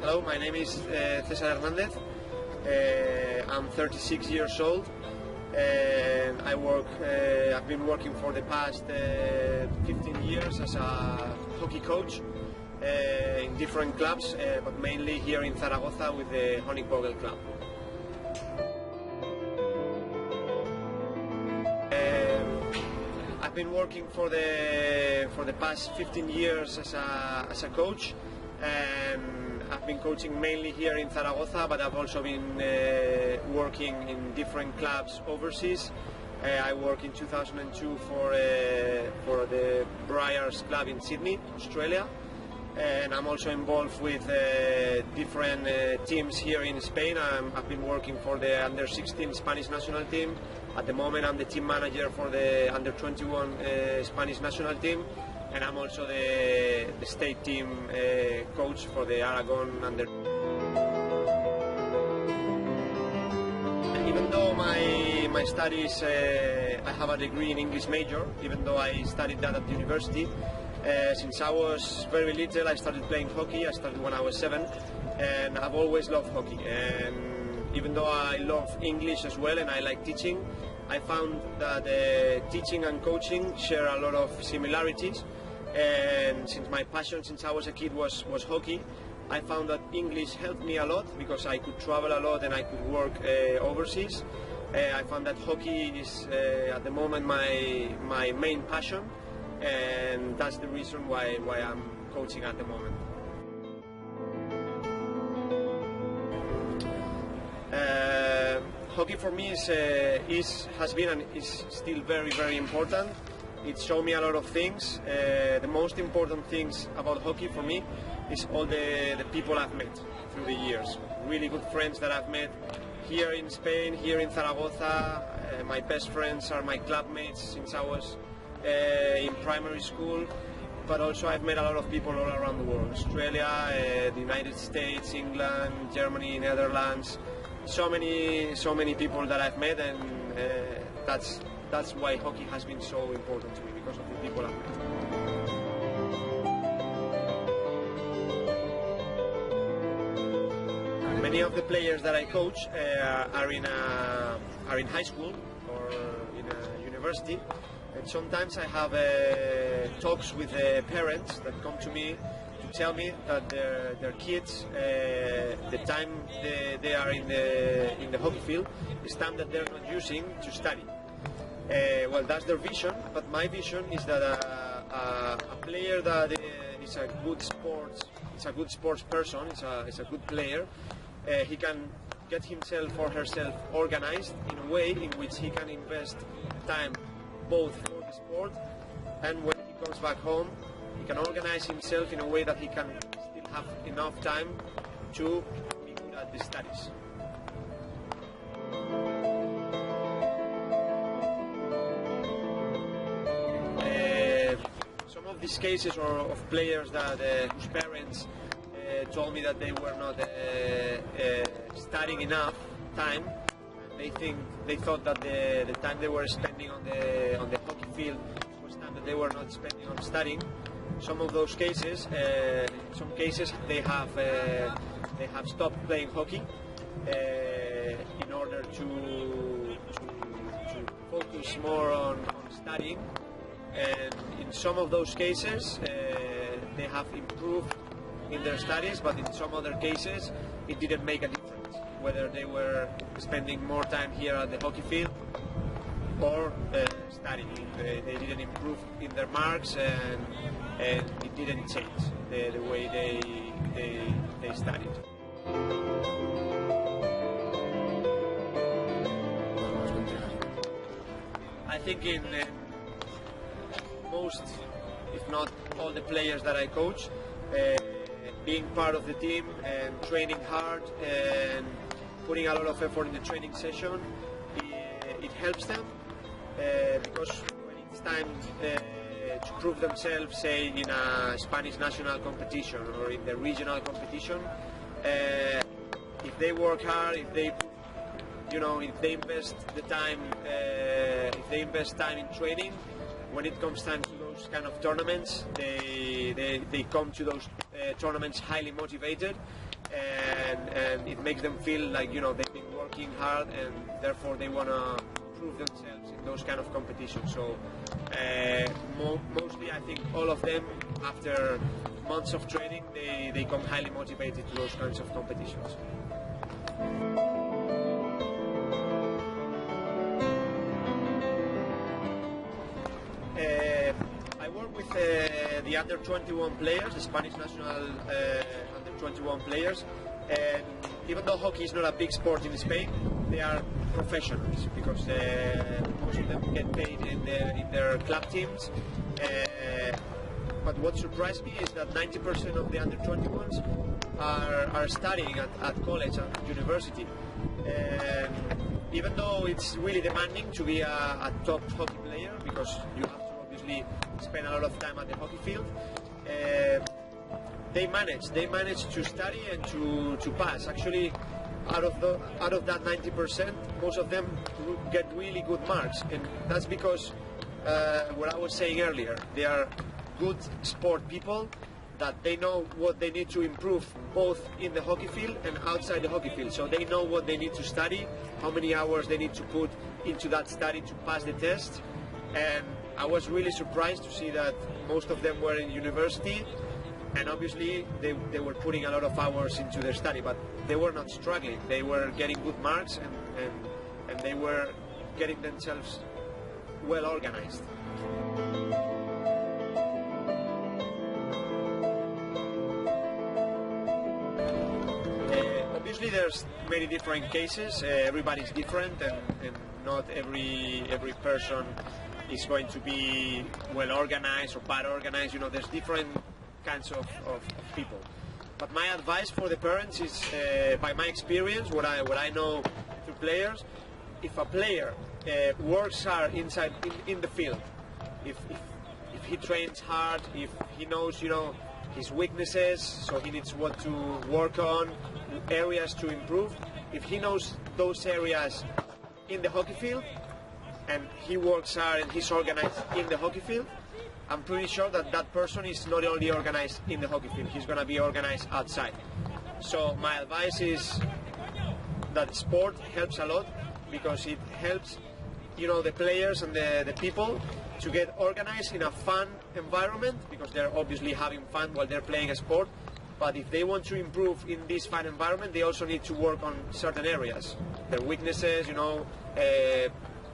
Hello, my name is Cesar Hernandez. I'm 36 years old. And I've been working for the past 15 years as a hockey coach in different clubs, but mainly here in Zaragoza with the Honigvogel club. I've been working for the past 15 years as a coach, and I've been coaching mainly here in Zaragoza, but I've also been working in different clubs overseas. I worked in 2002 for the Briars club in Sydney, Australia, and I'm also involved with different teams here in Spain. I've been working for the under-16 Spanish national team. At the moment I'm the team manager for the under-21 Spanish national team, and I'm also the state team coach for the Aragon under. Even though my studies, I have a degree in English major, even though I studied that at university. Since I was very little, I started playing hockey. I started when I was 7, and I've always loved hockey. And even though I love English as well and I like teaching, I found that teaching and coaching share a lot of similarities. And since my passion since I was a kid was hockey, I found that English helped me a lot because I could travel a lot and I could work overseas. I found that hockey is at the moment my main passion, and that's the reason why I'm coaching at the moment. Hockey for me has been and is still very, very important. It showed me a lot of things. The most important things about hockey for me is all the people I've met through the years. Really good friends that I've met here in Spain, here in Zaragoza. My best friends are my club mates since I was in primary school. But also I've met a lot of people all around the world. Australia, the United States, England, Germany, Netherlands. So many people that I've met, and that's why hockey has been so important to me, because of the people I've met. Many of the players that I coach are in high school or in a university, and sometimes I have talks with parents that come to me to tell me that their kids, the time they are in the hockey field, is time that they're not using to study. Well, that's their vision, but my vision is that a player that is a good sports person, is a good player. He can get himself or herself organized in a way in which he can invest time both for the sport, and when he comes back home, he can organize himself in a way that he can still have enough time to be good at the studies. Some of these cases of players that whose parents told me that they were not studying enough time. They thought that the time they were spending on the hockey field was time that they were not spending on studying. Some of those cases, in some cases, they have stopped playing hockey in order to focus more on studying. And in some of those cases, they have improved in their studies, but in some other cases, it didn't make a difference whether they were spending more time here at the hockey field or studying. They didn't improve in their marks, and it didn't change the way they studied. I think in most, if not all, the players that I coach, being part of the team and training hard and putting a lot of effort in the training session, it helps them because when it's time to prove themselves, say in a Spanish national competition or in the regional competition, if they work hard, if they invest the time, if they invest time in training, when it comes time to those kind of tournaments, they come to those tournaments highly motivated, and it makes them feel like, you know, they've been working hard and therefore they want to prove themselves in those kind of competitions. So mostly I think all of them, after months of training, they come highly motivated to those kinds of competitions. I work with the under 21 players, the Spanish national under 21 players, and even though hockey is not a big sport in Spain, they are professionals because most of them get paid in their club teams. But what surprised me is that 90% of the under 21s are studying at college and university. Even though it's really demanding to be a top hockey player, because you have to obviously spend a lot of time at the hockey field, they manage to study and to pass. Actually, out of that 90%, most of them get really good marks, and that's because what I was saying earlier, they are good sport people, that they know what they need to improve both in the hockey field and outside the hockey field. So they know what they need to study, how many hours they need to put into that study to pass the test. And I was really surprised to see that most of them were in university, and obviously they were putting a lot of hours into their study, but they were not struggling. They were getting good marks and they were getting themselves well organized. Obviously there's many different cases, everybody's different, and not every person is going to be well organized or bad organized. You know, there's different kinds of people. But my advice for the parents is, by my experience, what I know through players, if a player works hard inside in the field, if he trains hard, if he knows, you know, his weaknesses, so he needs what to work on, areas to improve. If he knows those areas in the hockey field, and he works hard and he's organized in the hockey field, I'm pretty sure that that person is not only organized in the hockey field, he's going to be organized outside. So my advice is that sport helps a lot, because it helps, you know, the players and the people to get organized in a fun environment, because they're obviously having fun while they're playing a sport. But if they want to improve in this fun environment, they also need to work on certain areas, their weaknesses, you know,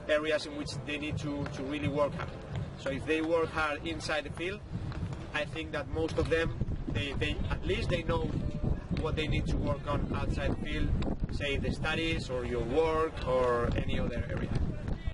areas in which they need to really work hard. So if they work hard inside the field, I think that most of them, they at least they know what they need to work on outside the field, say the studies or your work or any other area.